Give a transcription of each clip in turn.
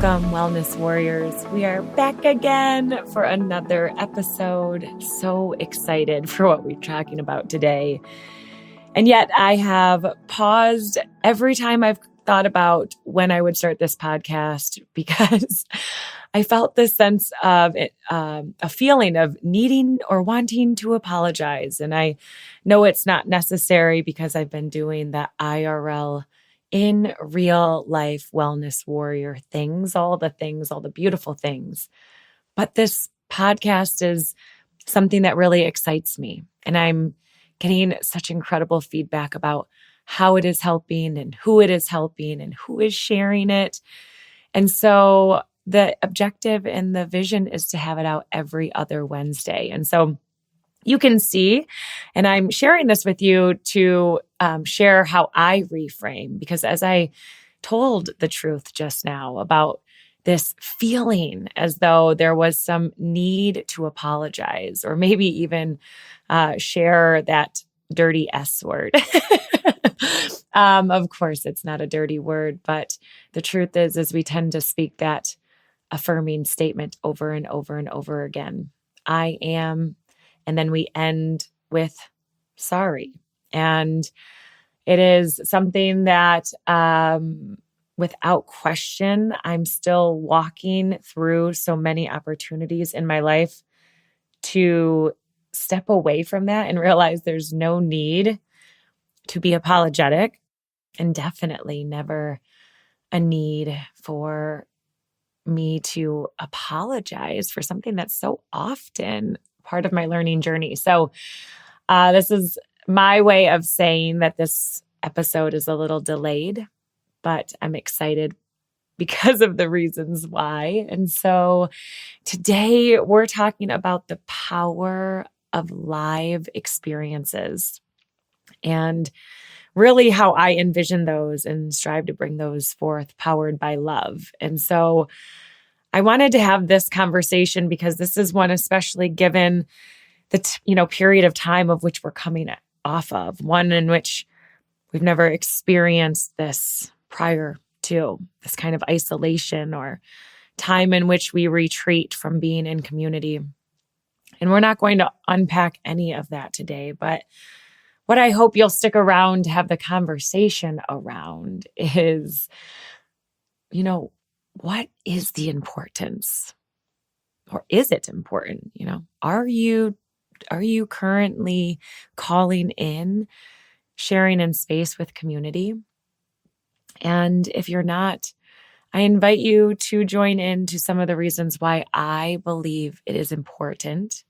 Welcome, Wellness Warriors. We are back again for another episode. So excited for what we're talking about today. And yet I have paused every time I've thought about when I would start this podcast because I felt this sense of a feeling of needing or wanting to apologize. And I know it's not necessary because I've been doing the IRL in real life wellness warrior things, all the beautiful things. But this podcast is something that really excites me. And I'm getting such incredible feedback about how it is helping and who it is helping and who is sharing it. And so the objective and the vision is to have it out every other Wednesday. And so you can see, and I'm sharing this with you to share how I reframe, because as I told the truth just now about this feeling as though there was some need to apologize, or maybe even share that dirty S word. Of course, it's not a dirty word, but the truth is we tend to speak that affirming statement over and over and over again. I am. And then we end with sorry. And it is something that, without question, I'm still walking through so many opportunities in my life to step away from that and realize there's no need to be apologetic, and definitely never a need for me to apologize for something that's so often part of my learning journey. So this is my way of saying that this episode is a little delayed, but I'm excited because of the reasons why. And so today we're talking about the power of live experiences and really how I envision those and strive to bring those forth powered by love. And so I wanted to have this conversation because this is one, especially given the period of time of which we're coming off of, one in which we've never experienced this prior to, this kind of isolation or time in which we retreat from being in community. And we're not going to unpack any of that today, but what I hope you'll stick around to have the conversation around is, what is the importance? Or is it important? Are you currently calling in, sharing in space with community? And if you're not, I invite you to join in to some of the reasons why I believe it is important,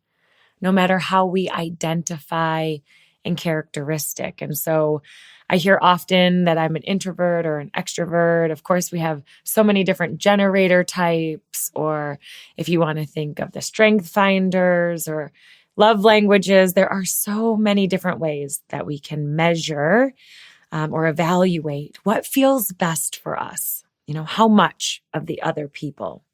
no matter how we identify and characteristic. And so I hear often that I'm an introvert or an extrovert. Of course, we have so many different generator types, or if you want to think of the strength finders or love languages, there are so many different ways that we can measure or evaluate what feels best for us, how much of the other people.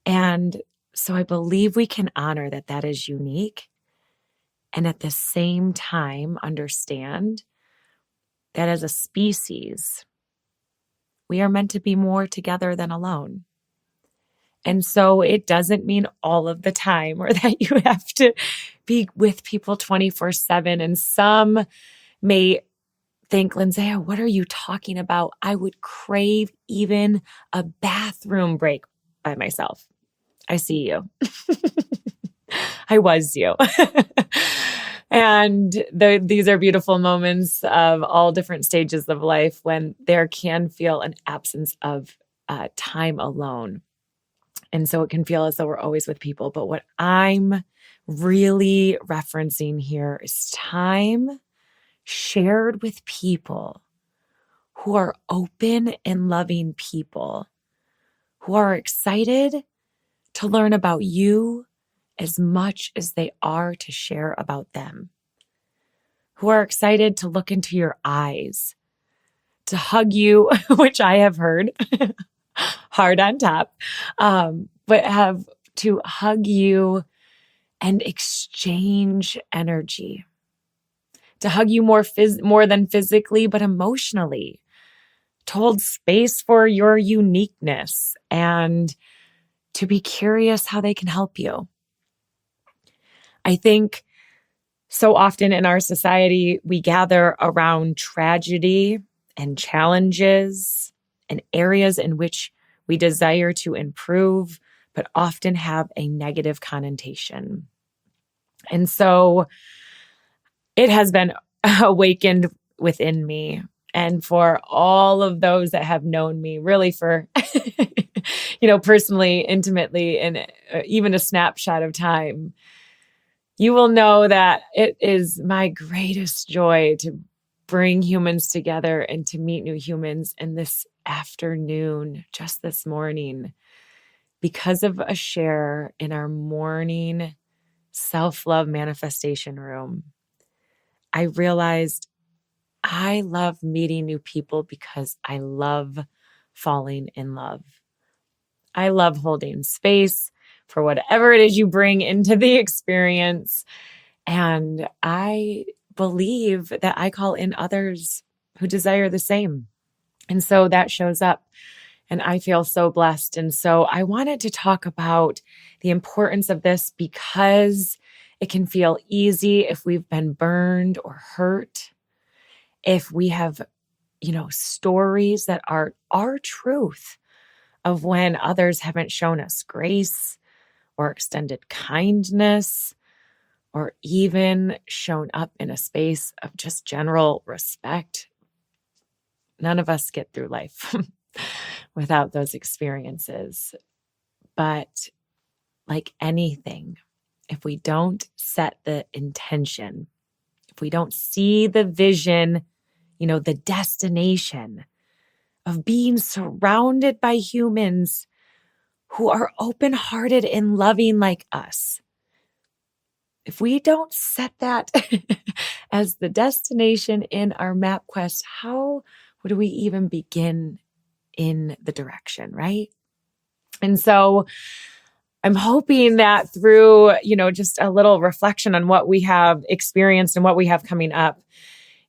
And so I believe we can honor that is unique, and at the same time understand that as a species, we are meant to be more together than alone. And so it doesn't mean all of the time, or that you have to be with people 24/7. And some may think, Lindsay, what are you talking about? I would crave even a bathroom break by myself. I see you. I was you. And these are beautiful moments of all different stages of life when there can feel an absence of time alone. And so it can feel as though we're always with people. But what I'm really referencing here is time shared with people who are open and loving people, who are excited to learn about you as much as they are to share about them, who are excited to look into your eyes, to hug you, which I have heard, hard on top, but have to hug you and exchange energy, to hug you more than physically, but emotionally, to hold space for your uniqueness and to be curious how they can help you. I think so often in our society, we gather around tragedy and challenges and areas in which we desire to improve, but often have a negative connotation. And so it has been awakened within me. And for all of those that have known me really for, personally, intimately, and even a snapshot of time, you will know that it is my greatest joy to bring humans together and to meet new humans. And this afternoon, just this morning, because of a share in our morning self-love manifestation room, I realized I love meeting new people because I love falling in love. I love holding space for whatever it is you bring into the experience. And I believe that I call in others who desire the same. And so that shows up. And I feel so blessed. And so I wanted to talk about the importance of this because it can feel easy if we've been burned or hurt. If we have, stories that are our truth of when others haven't shown us grace or extended kindness or even shown up in a space of just general respect. None of us get through life without those experiences. But like anything, if we don't set the intention, if we don't see the vision, the destination of being surrounded by humans who are open-hearted and loving like us, if we don't set that as the destination in our map quest, how would we even begin in the direction, right? And so I'm hoping that through, just a little reflection on what we have experienced and what we have coming up,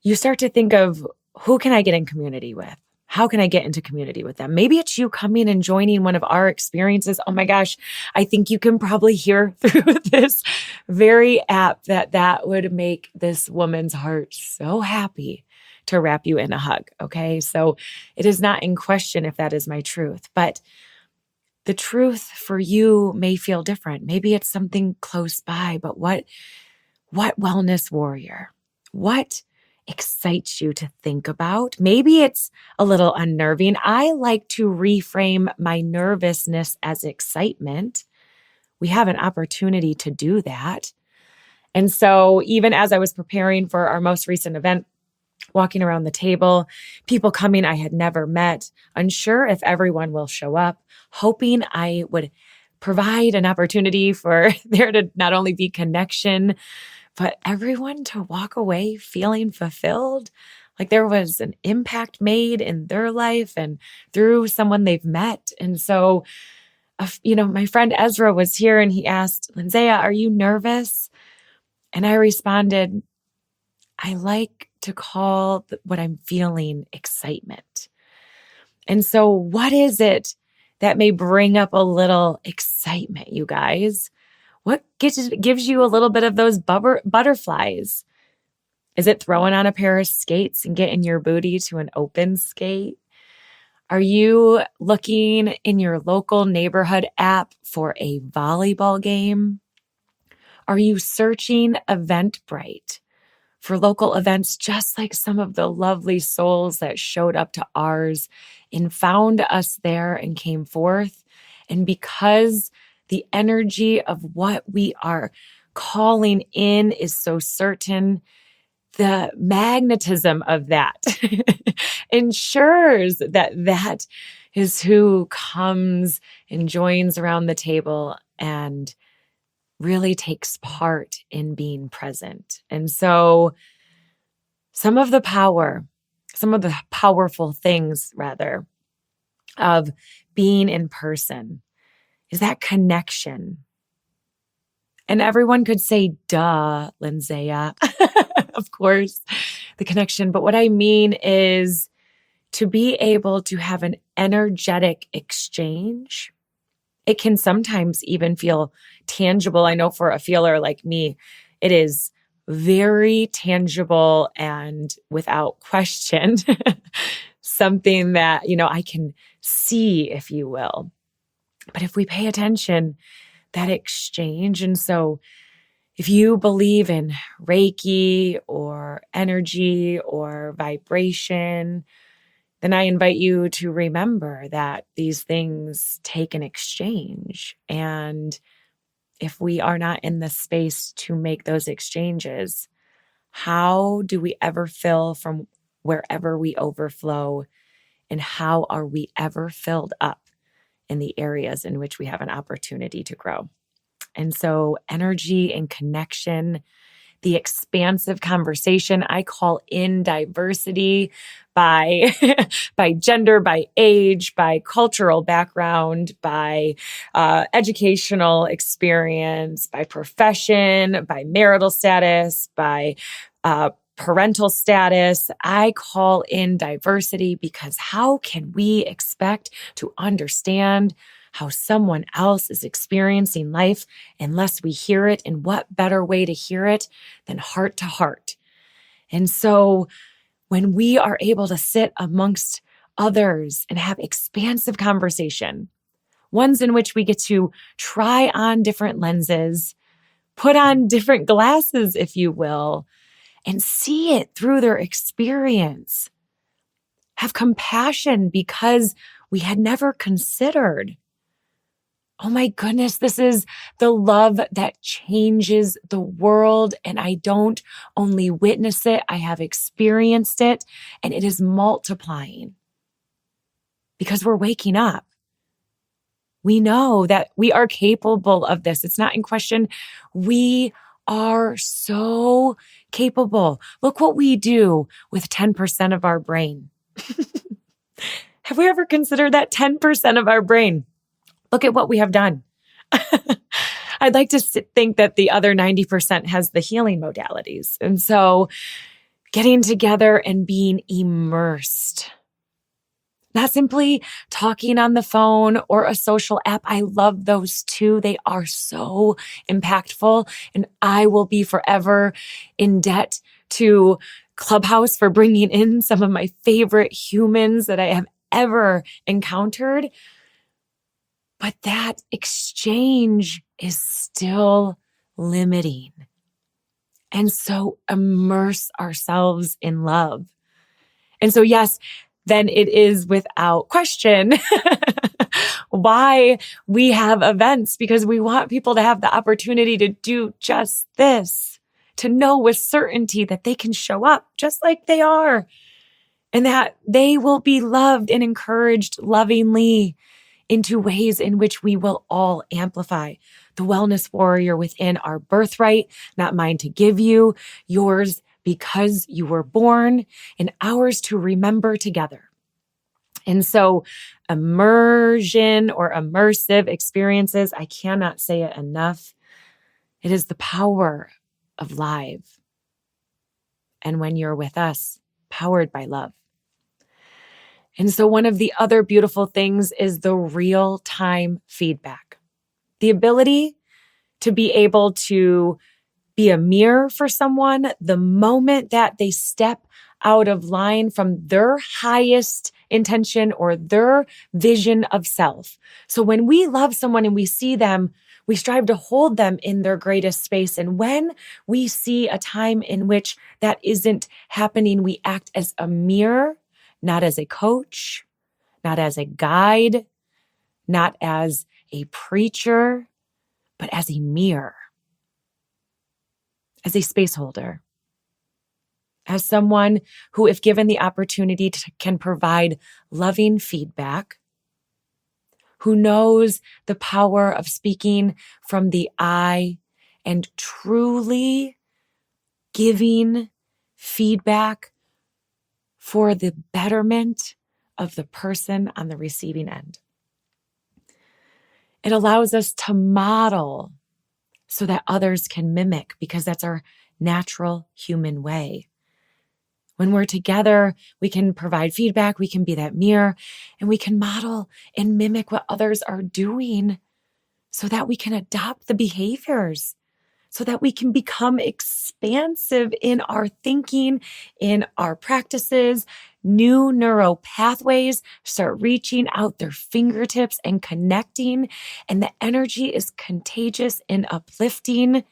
you start to think of who can I get in community with? How can I get into community with them? Maybe it's you coming and joining one of our experiences. Oh my gosh, I think you can probably hear through this very app that would make this woman's heart so happy to wrap you in a hug. Okay. So it is not in question if that is my truth, but the truth for you may feel different. Maybe it's something close by, but what wellness warrior? What excites you to think about? Maybe it's a little unnerving. I like to reframe my nervousness as excitement. We have an opportunity to do that. And so even as I was preparing for our most recent event, walking around the table, people coming I had never met, unsure if everyone will show up, hoping I would provide an opportunity for there to not only be connection, but everyone to walk away feeling fulfilled, like there was an impact made in their life and through someone they've met. And so, my friend Ezra was here and he asked, "𝗲𝗂, are you nervous?" And I responded, I like to call what I'm feeling excitement. And so what is it that may bring up a little excitement, you guys? What gives you a little bit of those butterflies? Is it throwing on a pair of skates and getting your booty to an open skate? Are you looking in your local neighborhood app for a volleyball game? Are you searching Eventbrite for local events just like some of the lovely souls that showed up to ours and found us there and came forth? And because the energy of what we are calling in is so certain, the magnetism of that ensures that that is who comes and joins around the table and really takes part in being present. And so some of the powerful things rather of being in person is that connection. And everyone could say, duh, 𝗲𝗋𝗋, of course, the connection. But what I mean is to be able to have an energetic exchange. It can sometimes even feel tangible. I know for a feeler like me, it is very tangible and without question, something that, I can see, if you will. But if we pay attention, that exchange, and so if you believe in Reiki or energy or vibration, then I invite you to remember that these things take an exchange. And if we are not in the space to make those exchanges, how do we ever fill from wherever we overflow? And how are we ever filled up in the areas in which we have an opportunity to grow? And so energy and connection, the expansive conversation, I call in diversity by, by gender, by age, by cultural background, by educational experience, by profession, by marital status, by parental status. I call in diversity because how can we expect to understand how someone else is experiencing life unless we hear it? And what better way to hear it than heart to heart? And so when we are able to sit amongst others and have expansive conversation, ones in which we get to try on different lenses, put on different glasses, if you will, and see it through their experience, have compassion because we had never considered. Oh my goodness, this is the love that changes the world. And I don't only witness it, I have experienced it, and it is multiplying because we're waking up. We know that we are capable of this. It's not in question. We are so capable. Look what we do with 10% of our brain. Have we ever considered that 10% of our brain? Look at what we have done. I'd like to think that the other 90% has the healing modalities. And so getting together and being immersed, not simply talking on the phone or a social app. I love those too. They are so impactful. And I will be forever in debt to Clubhouse for bringing in some of my favorite humans that I have ever encountered. But that exchange is still limiting. And so immerse ourselves in love. And so, yes, then it is without question why we have events, because we want people to have the opportunity to do just this, to know with certainty that they can show up just like they are and that they will be loved and encouraged lovingly into ways in which we will all amplify the wellness warrior within, our birthright, not mine to give you, yours because you were born, and ours to remember together. And so immersion or immersive experiences, I cannot say it enough. It is the power of live. And when you're with us, powered by love. And so one of the other beautiful things is the real-time feedback. The ability to be able to be a mirror for someone the moment that they step out of line from their highest intention or their vision of self. So when we love someone and we see them, we strive to hold them in their greatest space. And when we see a time in which that isn't happening, we act as a mirror, not as a coach, not as a guide, not as a preacher, but as a mirror, as a space holder, as someone who, if given the opportunity, can provide loving feedback, who knows the power of speaking from the I and truly giving feedback for the betterment of the person on the receiving end. It allows us to model so that others can mimic, because that's our natural human way. When we're together, we can provide feedback, we can be that mirror, and we can model and mimic what others are doing so that we can adopt the behaviors, so that we can become expansive in our thinking, in our practices. New neural pathways start reaching out their fingertips and connecting, and the energy is contagious and uplifting.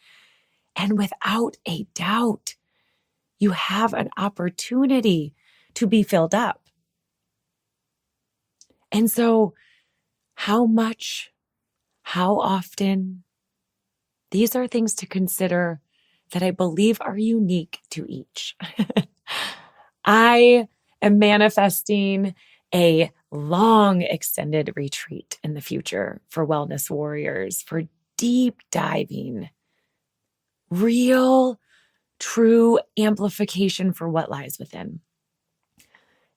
And without a doubt, you have an opportunity to be filled up. And so, how much, how often, these are things to consider that I believe are unique to each. I am manifesting a long extended retreat in the future for wellness warriors, for deep diving, real, true amplification for what lies within.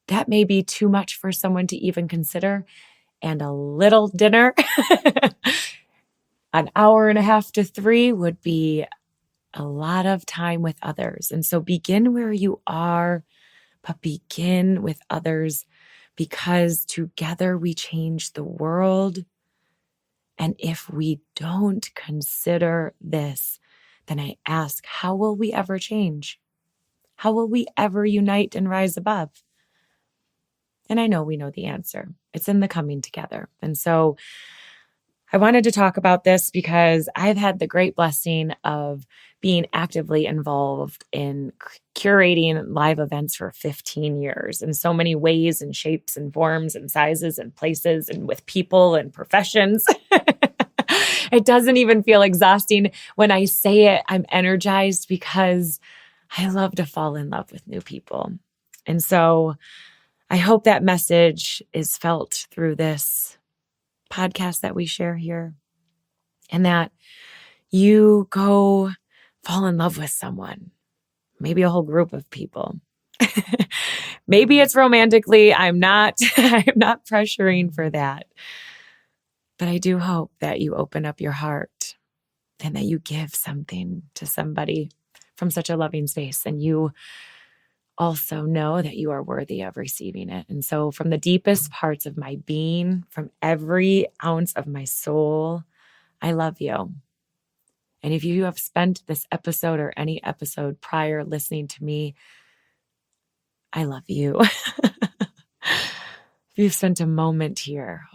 That may be too much for someone to even consider, and a little dinner, an hour and a half to 3 would be a lot of time with others. And so begin where you are, but begin with others, because together we change the world. And if we don't consider this, then I ask, how will we ever change? How will we ever unite and rise above? And I know we know the answer. It's in the coming together. And so I wanted to talk about this because I've had the great blessing of being actively involved in curating live events for 15 years in so many ways and shapes and forms and sizes and places and with people and professions. It doesn't even feel exhausting. When I say it, I'm energized because I love to fall in love with new people. And so I hope that message is felt through this podcast that we share here, and that you go fall in love with someone, maybe a whole group of people. Maybe it's romantically. I'm not pressuring for that. But I do hope that you open up your heart and that you give something to somebody from such a loving space, and you also know that you are worthy of receiving it. And so from the deepest parts of my being, from every ounce of my soul, I love you. And if you have spent this episode or any episode prior listening to me, I love you. If you've spent a moment here,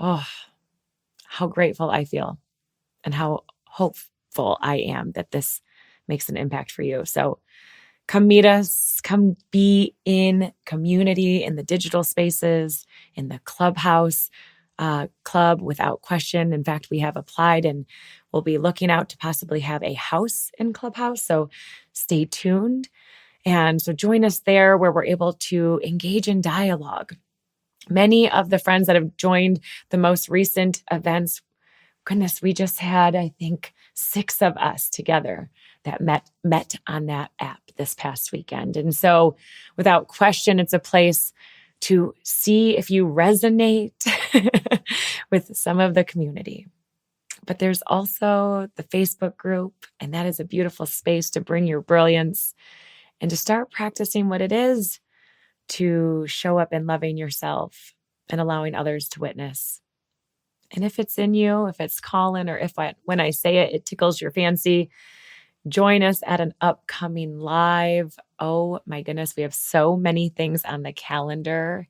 how grateful I feel and how hopeful I am that this makes an impact for you. So come meet us, come be in community, in the digital spaces, in the Clubhouse club without question. In fact, we have applied and we'll be looking out to possibly have a house in Clubhouse. So stay tuned. And so join us there where we're able to engage in dialogue. Many of the friends that have joined the most recent events, goodness, we just had, I think, 6 of us together that met on that app this past weekend. And so without question, it's a place to see if you resonate with some of the community. But there's also the Facebook group, and that is a beautiful space to bring your brilliance and to start practicing what it is to show up in loving yourself and allowing others to witness. And if it's in you, if it's calling, or when I say it, it tickles your fancy, join us at an upcoming live. Oh my goodness, we have so many things on the calendar.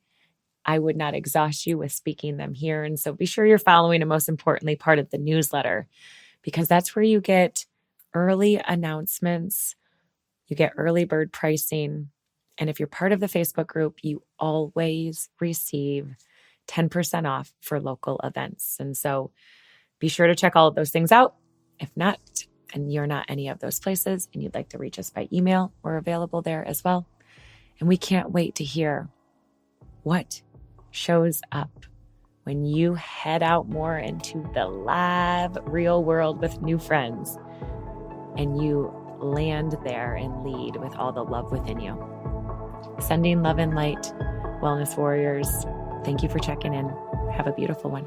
I would not exhaust you with speaking them here. And so be sure you're following, and most importantly, part of the newsletter, because that's where you get early announcements, you get early bird pricing. And if you're part of the Facebook group, you always receive 10% off for local events. And so be sure to check all of those things out. If not, and you're not any of those places and you'd like to reach us by email, we're available there as well. And we can't wait to hear what shows up when you head out more into the live real world with new friends and you land there and lead with all the love within you. Sending love and light, wellness warriors. Thank you for checking in. Have a beautiful one.